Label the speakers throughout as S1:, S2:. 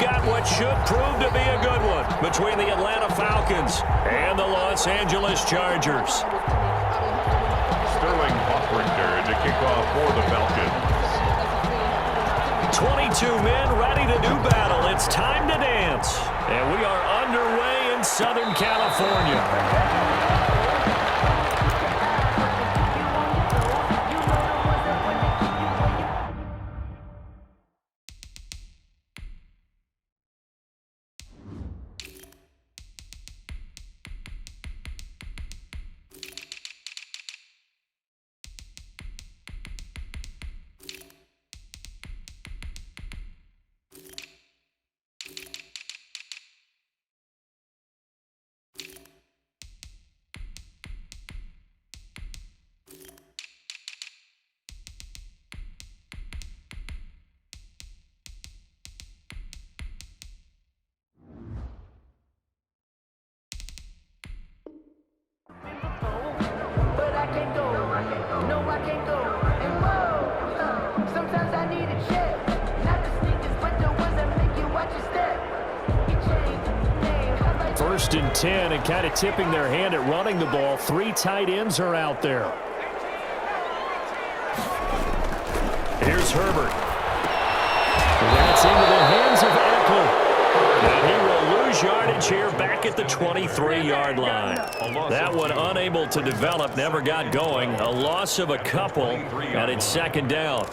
S1: got what should prove to be a good one between the Atlanta Falcons and the Los Angeles Chargers.
S2: Sterling Hoffrichter to kick off for the Falcons.
S1: 22 men ready to do battle. It's time to dance. And we are underway in Southern California. First and 10, and kind of tipping their hand at running the ball. 3 tight ends are out there. Here's Herbert. That's into the hands of Eckler. And he will lose yardage here back at the 23-yard line. That one unable to develop, never got going. A loss of a couple, and it's second down.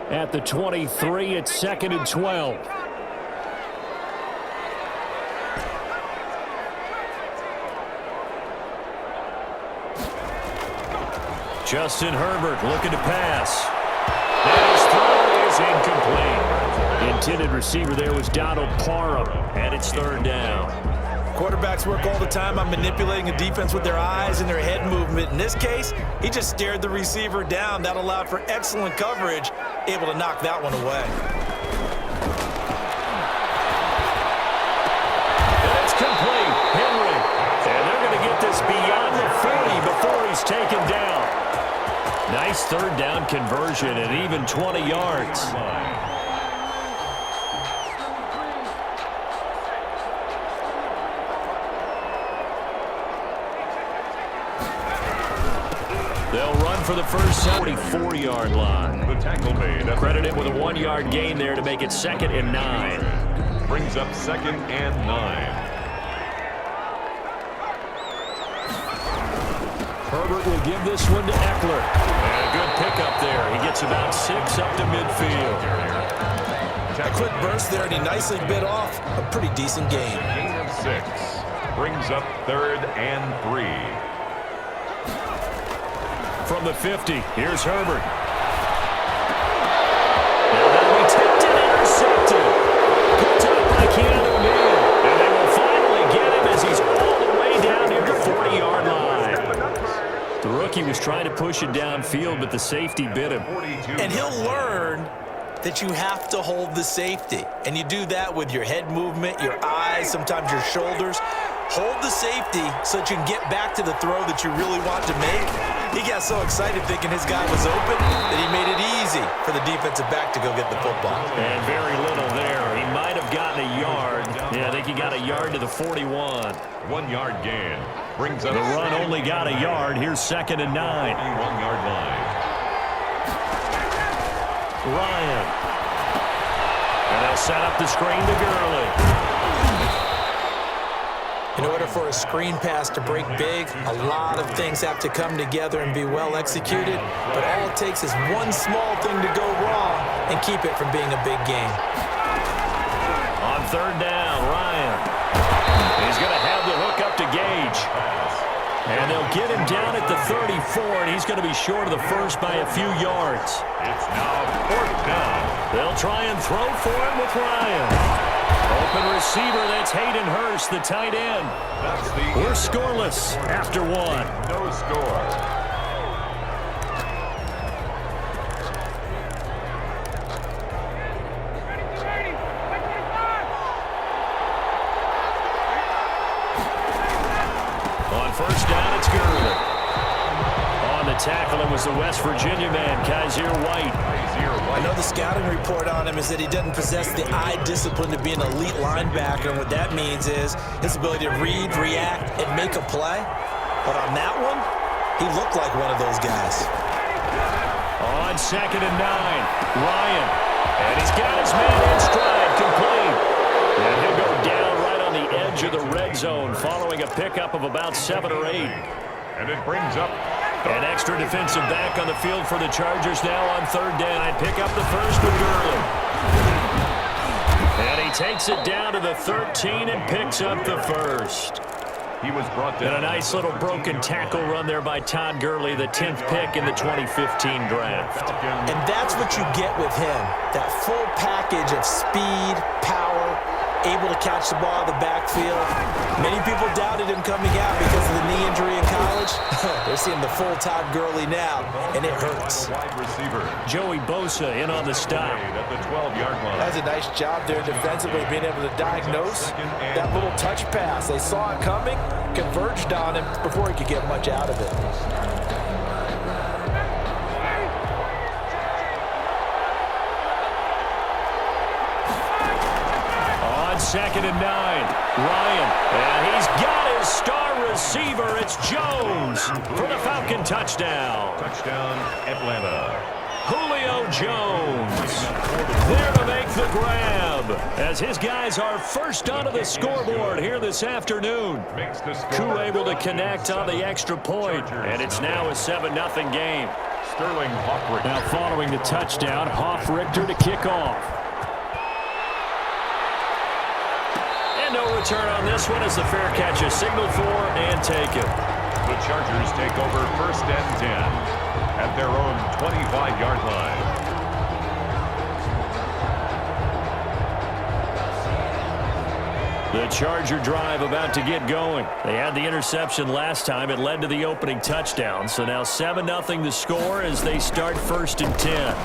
S1: At the 23, it's second and 12. Justin Herbert looking to pass. And his throw is incomplete. The intended receiver there was Donald Parham, and it's third down.
S3: Quarterbacks work all the time on manipulating a defense with their eyes and their head movement. In this case, he just stared the receiver down. That allowed for excellent coverage, able to knock that one away.
S1: And it's complete. Henry. And they're going to get this beyond the 40 before he's taken down. Nice third down conversion and even 20 yards. They'll run for the first 44-yard line.
S2: The tackle made.
S1: Credited with a 1-yard gain there to make it second and 9.
S2: Brings up second and 9.
S1: Herbert will give this one to Eckler. And a good pickup there. He gets about 6 up to midfield.
S3: A quick burst there, and he nicely bit off a pretty decent gain.
S2: Gain of 6. Brings up third and 3.
S1: From the 50, here's Herbert. Now that'll be tipped and intercepted. Picked up by Keanu Neal. And they will finally get him as he's all the way down near the 40-yard line. The rookie was trying to push it downfield, but the safety bit him.
S3: And he'll learn that you have to hold the safety. And you do that with your head movement, your eyes, sometimes your shoulders. Hold the safety so that you can get back to the throw that you really want to make. He got so excited thinking his guy was open that he made it easy for the defensive back to go get the football.
S1: And very little there. He might have gotten a yard. Yeah, I think he got a yard to the 41.
S2: 1-yard gain. Brings up
S1: the run only got a yard. Here's second and 9.
S2: 1-yard line.
S1: Ryan. And they'll set up the screen to Gurley.
S3: In order for a screen pass to break big, a lot of things have to come together and be well executed, but all it takes is one small thing to go wrong and keep it from being a big game.
S1: On third down, Ryan. He's going to have the hook up to Gage. And they'll get him down at the 34, and he's going to be short of the first by a few yards.
S2: It's now fourth down.
S1: They'll try and throw for him with Ryan. Open receiver, that's Hayden Hurst, the tight end. We're scoreless after 1.
S2: No score.
S1: first down, it's Gurley. On the tackle, it was the West Virginia man, Kaiser White.
S3: I know the scouting report on him is that he doesn't possess the eye discipline to be an elite linebacker, and what that means is his ability to read, react, and make a play. But on that one, he looked like one of those guys.
S1: On 2nd and 9, Ryan. And he's got his man in stride, complete. And he'll go down right on the edge of the red zone following a pickup of about 7 or 8.
S2: And it brings up
S1: an extra defensive back on the field for the Chargers now on 3rd down. I'd pick up the first with Gurley. And he takes it down to the 13 and picks up the first.
S2: He was brought down.
S1: And a nice little broken tackle run there by Todd Gurley, the 10th pick in the 2015 draft.
S3: And that's what you get with him, that full package of speed, power, able to catch the ball in the backfield. Many people doubted him coming out because of the knee injury in college. They're seeing the full Todd Gurley now, and it hurts.
S2: Wide receiver.
S1: Joey Bosa in on the stop.
S2: At the 12-yard line.
S3: That's a nice job there defensively, being able to diagnose that little touch pass. They saw it coming, converged on him before he could get much out of it.
S1: On 2nd and 9, Ryan. And he's got his star receiver. It's Jones for the Falcon touchdown.
S2: Touchdown, Atlanta.
S1: Julio Jones there to make the grab as his guys are first onto the scoreboard here this afternoon. Koo able to connect on the extra point, and it's now a 7-0 game.
S2: Sterling Hoffrichter.
S1: Now following the touchdown, Hoffrichter to kick off. And no return on this one as the fair catch is signaled for and taken.
S2: The Chargers take over 1st and 10. At their own 25-yard line.
S1: The Charger drive about to get going. They had the interception last time. It led to the opening touchdown. So now 7-0 the score as they start 1st and 10. Now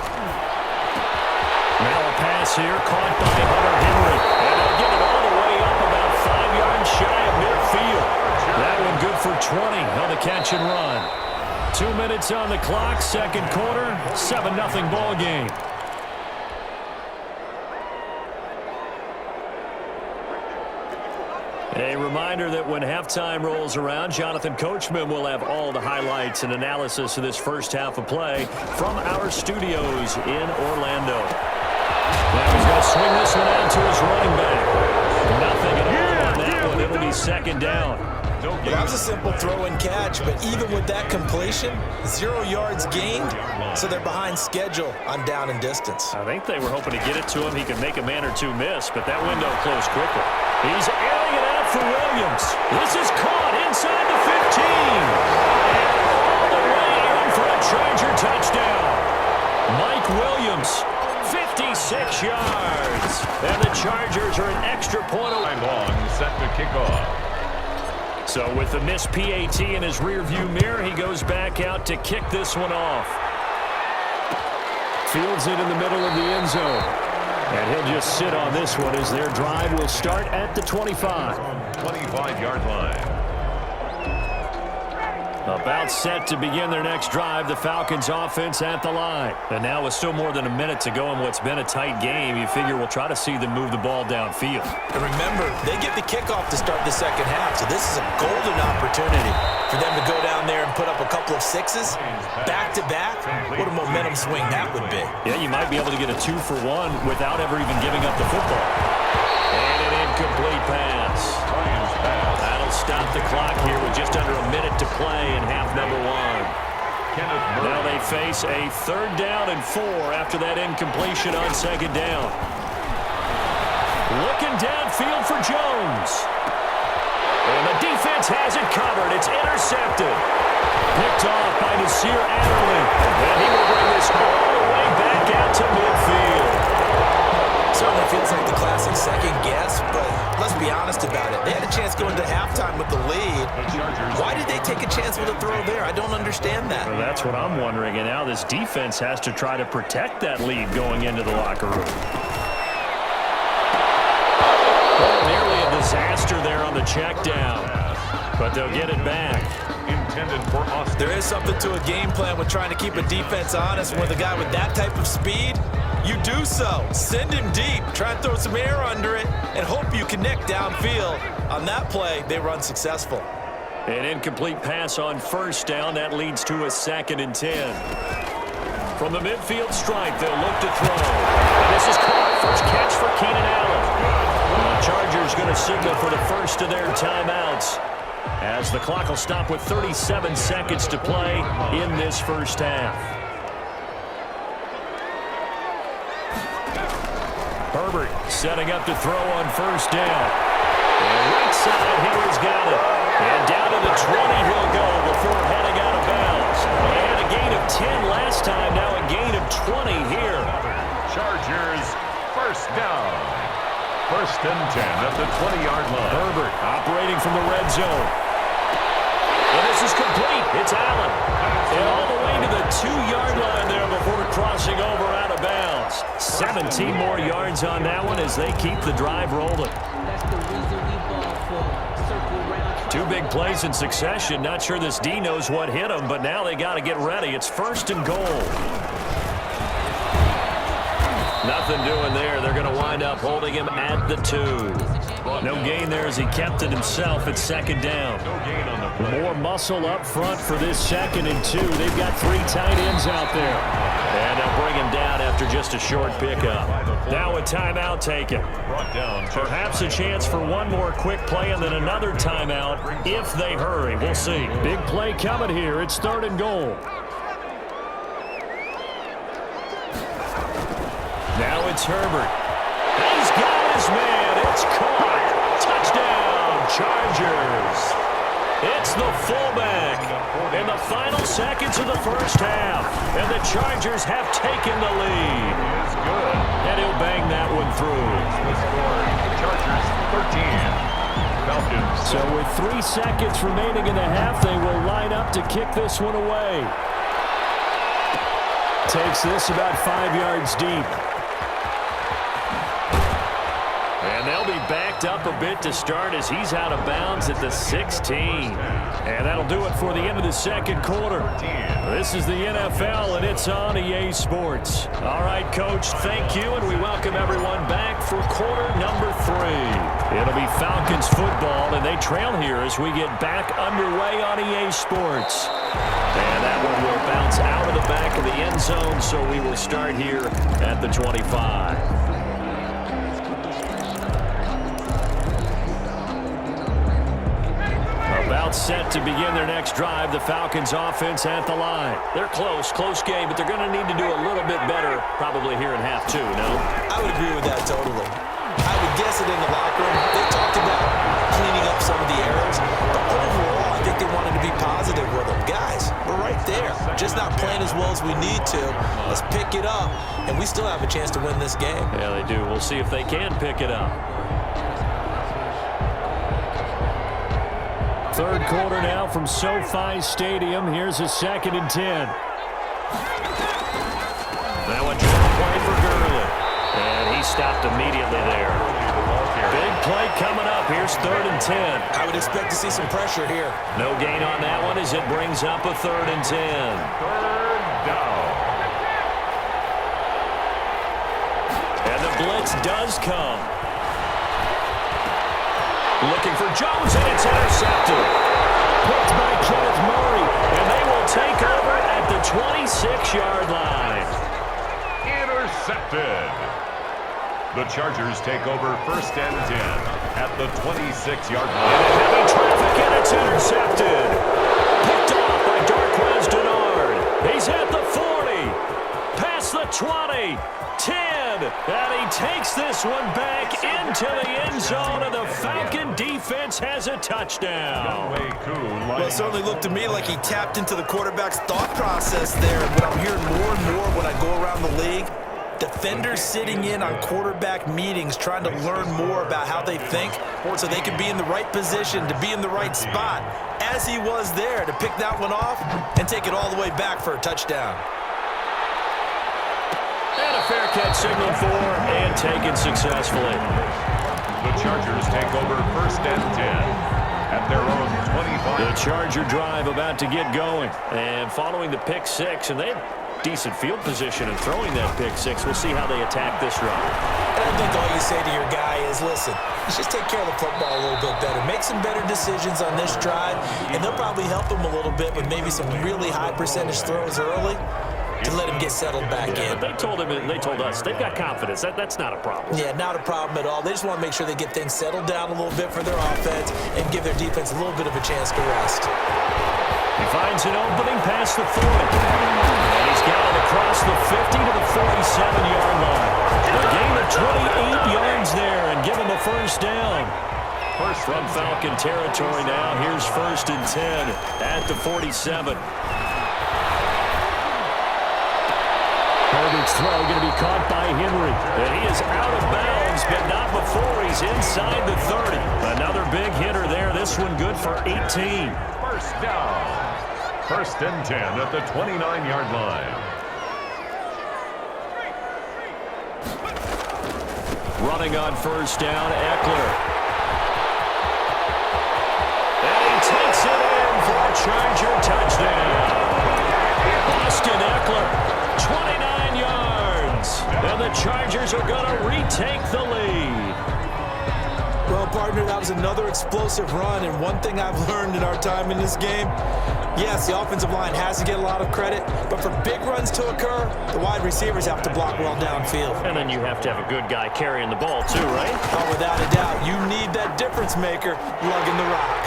S1: a pass here caught by Hunter Henry. And they'll get it all the way up about 5 yards shy of midfield. That one good for 20 on the catch and run. 2 minutes on the clock, 2nd quarter, 7-0 ball game. A reminder that when halftime rolls around, Jonathan Coachman will have all the highlights and analysis of this first half of play from our studios in Orlando. Now he's going to swing this one out to his running back. Nothing at all on that one. It'll be 2nd down.
S3: Well, that was a simple throw and catch, but even with that completion, 0 yards gained, so they're behind schedule on down and distance.
S1: I think they were hoping to get it to him. He could make a man or two miss, but that window closed quickly. He's airing it out for Williams. This is caught inside the 15. And all the way in for a Charger touchdown. Mike Williams, 56 yards. And the Chargers are an extra point away.
S2: Long set to kick off.
S1: So with the missed PAT in his rearview mirror, he goes back out to kick this one off. Fields it in the middle of the end zone. And he'll just sit on this one as their drive will start at the 25.
S2: 25-yard line.
S1: About set to begin their next drive, the Falcons offense at the line. And now with still more than a minute to go in what's been a tight game, you figure we'll try to see them move the ball downfield.
S3: And remember, they get the kickoff to start the 2nd half, so this is a golden opportunity for them to go down there and put up a couple of sixes back-to-back. What a momentum swing that would be.
S1: Yeah, you might be able to get a 2-for-1 without ever even giving up the football. And an incomplete pass. That'll stop the clock here with just under a minute to play in half number 1. Now they face a 3rd down and 4 after that incompletion on 2nd down. Looking downfield for Jones. And the defense has it covered. It's intercepted. Picked off by Nasir Adderley. And he will bring this all the way back out to midfield.
S3: Certainly feels like the classic second guess, but let's be honest about it. They had a chance going to halftime with the lead. Why did they take a chance with a throw there? I don't understand that.
S1: Well, that's what I'm wondering, and now this defense has to try to protect that lead going into the locker room. Well, nearly a disaster there on the check down. but they'll get it back.
S2: Intended for Austin.
S3: There is something to a game plan with trying to keep a defense honest. With a guy with that type of speed, you do so. Send him deep. Try and throw some air under it and hope you connect downfield. On that play, they run successful.
S1: An incomplete pass on first down. That leads to a 2nd and 10. From the midfield stripe, they'll look to throw. And this is caught. First catch for Keenan Allen. The Chargers going to signal for the first of their timeouts, as the clock will stop with 37 seconds to play in this first half. Herbert setting up to throw on first down. And right side here has got it. And down to the 20 he'll go before heading out of bounds. And a gain of 10 last time, now a gain of 20 here.
S2: Chargers first down. 1st and 10 at the 20-yard line.
S1: Herbert operating from the red zone. And this is complete. It's Allen. And all the way to the 2-yard line there before crossing over out of bounds. 17 more yards on that one as they keep the drive rolling. Two big plays in succession. Not sure this D knows what hit him, but now they got to get ready. It's 1st and goal. Nothing doing there. They're going to wind up holding him at the 2. No gain there as he kept it himself at 2nd down.
S2: No gain on the play.
S1: More muscle up front for this 2nd and 2. They've got 3 tight ends out there. And they'll bring him down after just a short pickup. Now a timeout taken.
S2: Brought down.
S1: Perhaps a chance for one more quick play and then another timeout if they hurry. We'll see. Big play coming here. It's 3rd and goal. Now it's Herbert. He's got his man. It's caught. Touchdown, Chargers. It's the fullback in the final seconds of the first half. And the Chargers have taken the lead.
S2: Is good.
S1: And he'll bang that one through.
S2: The score, Chargers 13. Falcons.
S1: So with 3 seconds remaining in the half, they will line up to kick this one away. Takes this about 5 yards deep. And they'll be backed up a bit to start as he's out of bounds at the 16. And that'll do it for the end of the second quarter. This is the NFL, and it's on EA Sports. All right, Coach, thank you, and we welcome everyone back for quarter number 3. It'll be Falcons football, and they trail here as we get back underway on EA Sports. And that one will bounce out of the back of the end zone, so we will start here at the 25. About set to begin their next drive, the Falcons offense at the line. They're close game, but they're going to need to do a little bit better probably here in half 2, no?
S3: I would agree with that totally. I would guess it in the locker room. They talked about cleaning up some of the errors, but overall, I think they wanted to be positive with them. Guys, we're right there. Just not playing as well as we need to. Let's pick it up, and we still have a chance to win this game.
S1: Yeah, they do. We'll see if they can pick it up. Third quarter now from SoFi Stadium. Here's a 2nd and 10. Now a draw play for Gurley. And he stopped immediately there. Big play coming up. Here's 3rd and 10.
S3: I would expect to see some pressure here.
S1: No gain on that one as it brings up a 3rd and 10.
S2: 3rd down.
S1: And the blitz does come. Looking for Jones, and it's intercepted. Picked by Kenneth Murray, and they will take over at the 26-yard line.
S2: Intercepted. The Chargers take over 1st and 10 at the 26-yard line.
S1: And heavy traffic, and it's intercepted. Picked off by Darquez Denard. He's at the 40. Past the 20. 10, and he takes this one back into the end zone, and the Falcon defense has a touchdown.
S3: Well, it certainly looked to me like he tapped into the quarterback's thought process there. What I'm hearing more and more when I go around the league, defenders sitting in on quarterback meetings trying to learn more about how they think so they can be in the right position to be in the right spot, as he was there to pick that one off and take it all the way back for a touchdown.
S1: And a fair catch signaled for and taken successfully.
S2: The Chargers take over 1st and 10 at at their own 25.
S1: The Charger drive about to get going. And following the pick six, and they had decent field position in throwing that pick six. We'll see how they attack this run.
S3: And I think all you say to your guy is, listen, let's just take care of the football a little bit better. Make some better decisions on this drive, and they'll probably help him a little bit with maybe some really high percentage throws early to let him get settled back in.
S1: But they told us they've got confidence. That's not a problem.
S3: Yeah, not a problem at all. They just want to make sure they get things settled down a little bit for their offense and give their defense a little bit of a chance to rest.
S1: He finds an opening past the 40. And he's got it across the 50 to the 47-yard line. A gain of 28 yards there and give him a first down. First from Falcon territory now. Here's 1st and 10 at the 47. Herbert's throw going to be caught by Henry. And he is out of bounds, but not before he's inside the 30. Another big hitter there. This one good for 18.
S2: First down. 1st and 10 at the 29-yard line.
S1: Running on 1st down, Eckler. And he takes it in for a Charger touchdown. Austin Eckler, 29 yards. And the Chargers are going to retake the lead.
S3: Well, partner, that was another explosive run, and one thing I've learned in our time in this game, yes, the offensive line has to get a lot of credit, but for big runs to occur, the wide receivers have to block well downfield.
S1: And then you have to have a good guy carrying the ball too, right?
S3: Oh, without a doubt. You need that difference maker lugging the rock.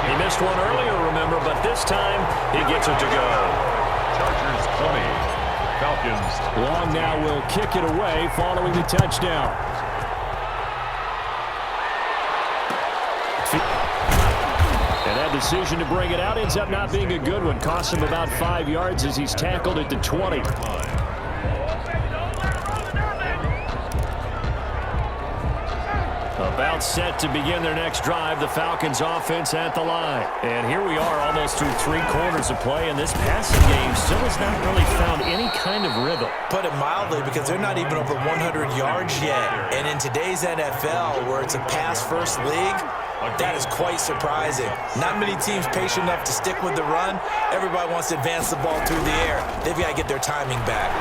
S1: He missed one earlier, remember, but this time he gets it to go.
S2: Chargers 20. Falcons.
S1: Long now will kick it away following the touchdown. And that decision to bring it out ends up not being a good one. Costs him about 5 yards as he's tackled at the 20. About set to begin their next drive, the Falcons offense at the line. And here we are almost through 3 quarters of play, and this passing game still has not really found any kind of rhythm.
S3: Put it mildly, because they're not even over 100 yards yet. And in today's NFL, where it's a pass-first league, that is quite surprising. Not many teams patient enough to stick with the run. Everybody wants to advance the ball through the air. They've got to get their timing back.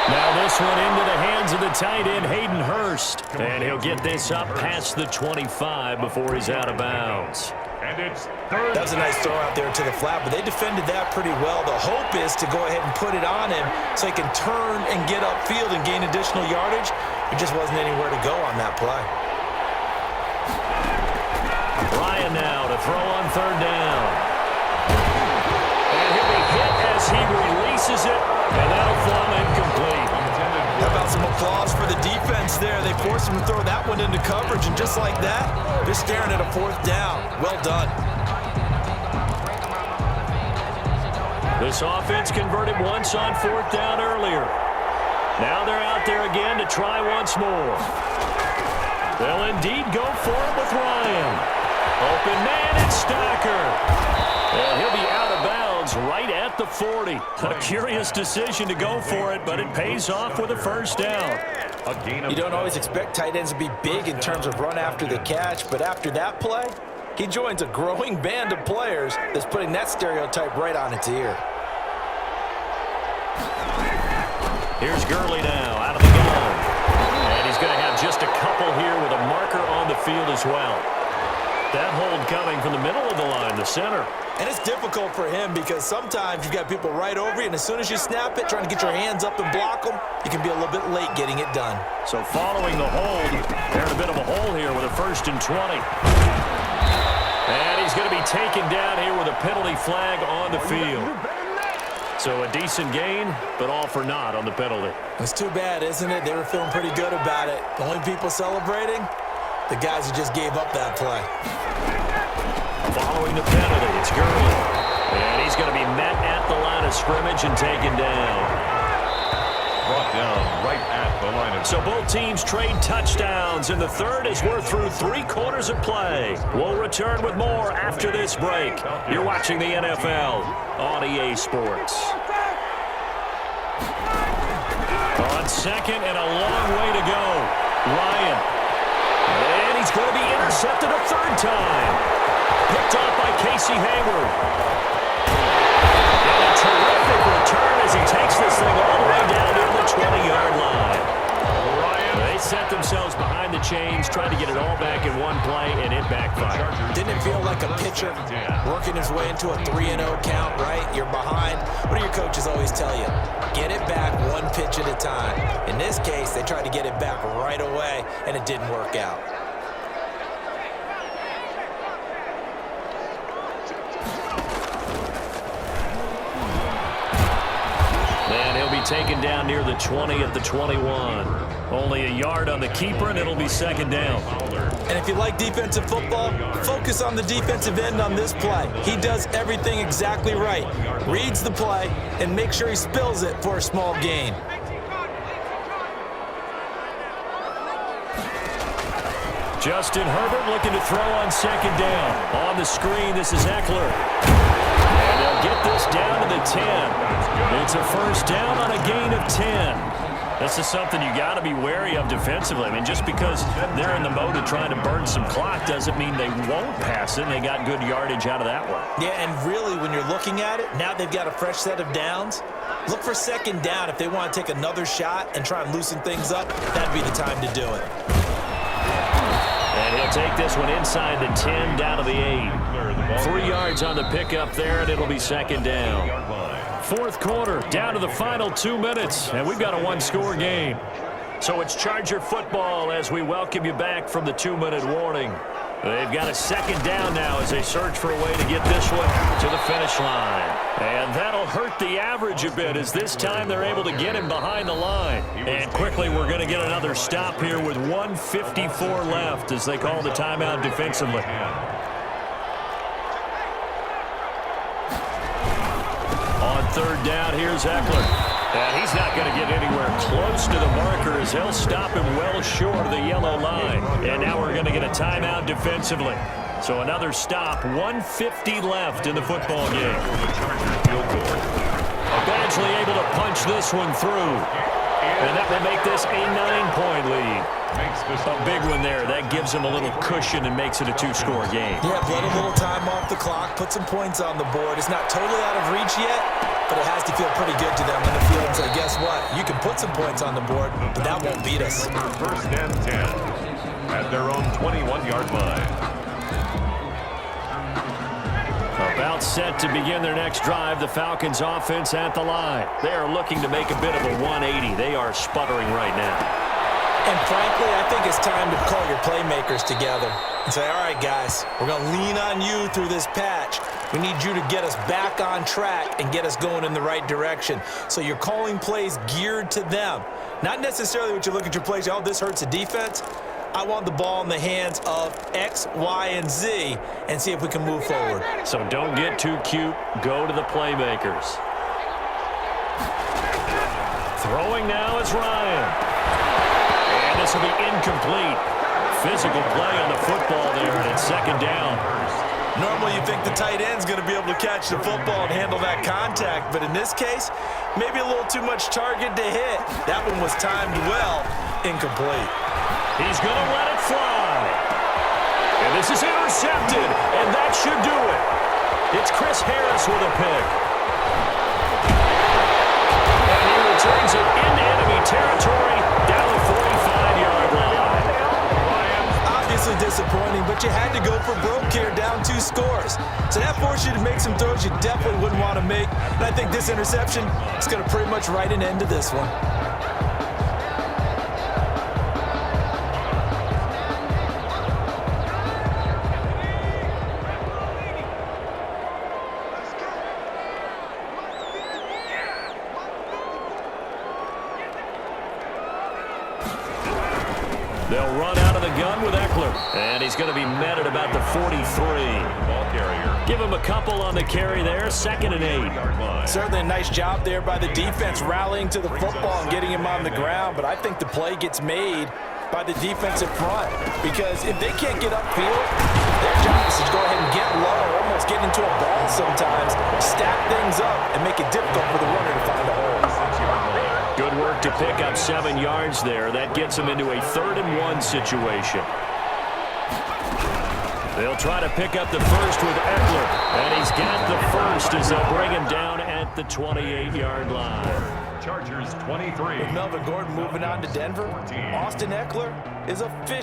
S1: Now this one into the hands of the tight end, Hayden Hurst. And he'll get this up past the 25 before he's out of bounds.
S2: And it's third.
S3: That was a nice throw out there to the flat, but they defended that pretty well. The hope is to go ahead and put it on him so he can turn and get upfield and gain additional yardage. There just wasn't anywhere to go on that play.
S1: Ryan now to throw on 3rd down. And he'll be hit as he releases it, and that'll fall incomplete.
S3: How about some applause for the defense there? They forced him to throw that one into coverage, and just like that, they're staring at a 4th down. Well done.
S1: This offense converted once on 4th down earlier. Now they're out there again to try once more. They'll indeed go for it with Ryan. Open man, it's Stacker. And he'll be out of bounds right at the 40. A curious decision to go for it, but it pays off with a 1st down.
S3: You don't always expect tight ends to be big in terms of run after the catch, but after that play, he joins a growing band of players that's putting that stereotype right on its ear.
S1: Here's Gurley now out of the gun. And he's going to have just a couple here with a marker on the field as well. That hold coming from the middle of the line, the center.
S3: And it's difficult for him because sometimes you've got people right over you, and as soon as you snap it, trying to get your hands up and block them, you can be a little bit late getting it done.
S1: So following the hold, they're in a bit of a hole here with a 1st and 20. And he's going to be taken down here with a penalty flag on the field. So a decent gain, but all for naught on the penalty.
S3: It's too bad, isn't it? They were feeling pretty good about it. The only people celebrating, the guys who just gave up that play.
S1: Following the penalty, it's Gurley. And he's going to be met at the line of scrimmage and taken down.
S2: Brought down right at the line of
S1: So both teams trade touchdowns in the 3rd as we're through 3 quarters of play. We'll return with more after this break. You're watching the NFL on EA Sports. On 2nd and a long way to go. Ryan. And he is going to be intercepted a third time. Picked off by Casey Hayward. And a terrific return as he takes this thing all the way down to the 20-yard line. They set themselves behind the chains, trying to get it all back in one play, and it backfired.
S3: Didn't it feel like a pitcher working his way into a 3-0 count, right? You're behind. What do your coaches always tell you? Get it back one pitch at a time. In this case, they tried to get it back right away, and it didn't work out.
S1: And he'll be taken down near the 20 at the 21. Only a yard on the keeper, and it'll be second down.
S3: And if you like defensive football, focus on the defensive end on this play. He does everything exactly right. Reads the play and makes sure he spills it for a small gain.
S1: Justin Herbert looking to throw on second down. On the screen, this is Eckler. And they'll get this down to the 10. It's a first down on a gain of 10. This is something you got to be wary of defensively. I mean, just because they're in the mode of trying to burn some clock doesn't mean they won't pass it. They got good yardage out of that one.
S3: Yeah, and really, when you're looking at it, now they've got a fresh set of downs. Look for second down if they want to take another shot and try and loosen things up. That'd be the time to do it.
S1: And he'll take this one inside the 10, down to the 8. 3 yards on the pickup there, and it'll be second down. Fourth quarter, down to the final 2 minutes, and we've got a one-score game. So it's Charger football as we welcome you back from the 2-minute warning. They've got a second down now as they search for a way to get this one to the finish line. And that'll hurt the average a bit as this time they're able to get him behind the line. And quickly we're going to get another stop here with 1:54 left as they call the timeout defensively. On third down, here's Eckler. And he's not going to get anywhere close to the marker as they'll stop him well short of the yellow line. And now we're going to get a timeout defensively. So another stop, 1:50 left in the football game. Badgley able to punch this one through. And that will make this a 9-point lead. A big one there. That gives them a little cushion and makes it a 2-score game.
S3: Yeah, let a little time off the clock, put some points on the board. It's not totally out of reach yet, but it has to feel pretty good to them on the field and say, guess what? You can put some points on the board, but that won't beat us.
S2: First and 10 at their own 21-yard line.
S1: About set to begin their next drive, the Falcons offense at the line. They are looking to make a bit of a 180. They are sputtering right now.
S3: And frankly, I think it's time to call your playmakers together and say, all right, guys, we're going to lean on you through this patch. We need you to get us back on track and get us going in the right direction. So you're calling plays geared to them. Not necessarily what you look at your plays, oh, this hurts the defense. I want the ball in the hands of X, Y, and Z and see if we can move forward.
S1: So don't get too cute. Go to the playmakers. Throwing now is Ryan. And this will be incomplete. Physical play on the football there, and it's second down.
S3: Normally you think the tight end's going to be able to catch the football and handle that contact, but in this case, maybe a little too much target to hit. That one was timed well, incomplete.
S1: He's going to let it fly. And this is intercepted, and that should do it. It's Chris Harris with a pick. And he returns it into enemy territory down the 45-yard line.
S3: Obviously disappointing, but you had to go for broke here, down 2 scores. So that forced you to make some throws you definitely wouldn't want to make. And I think this interception is going to pretty much write an end to this one.
S1: They'll run out of the gun with Eckler. And he's going to be met at about the 43.
S2: Ball carrier.
S1: Give him a couple on the carry there. Second and 8.
S3: Certainly a nice job there by the defense rallying to the football and getting him on the ground. But I think the play gets made by the defensive front. Because if they can't get upfield, their job is to go ahead and get low, almost get into a ball sometimes, stack things up, and make it difficult for the runner to find a hole.
S1: Good work to pick up 7 yards there. That gets him into a 3rd and 1 situation. They'll try to pick up the first with Eckler. And he's got the first as they'll bring him down at the 28-yard line.
S2: Chargers 23.
S3: With Melvin Gordon moving on to Denver, Austin Eckler is officially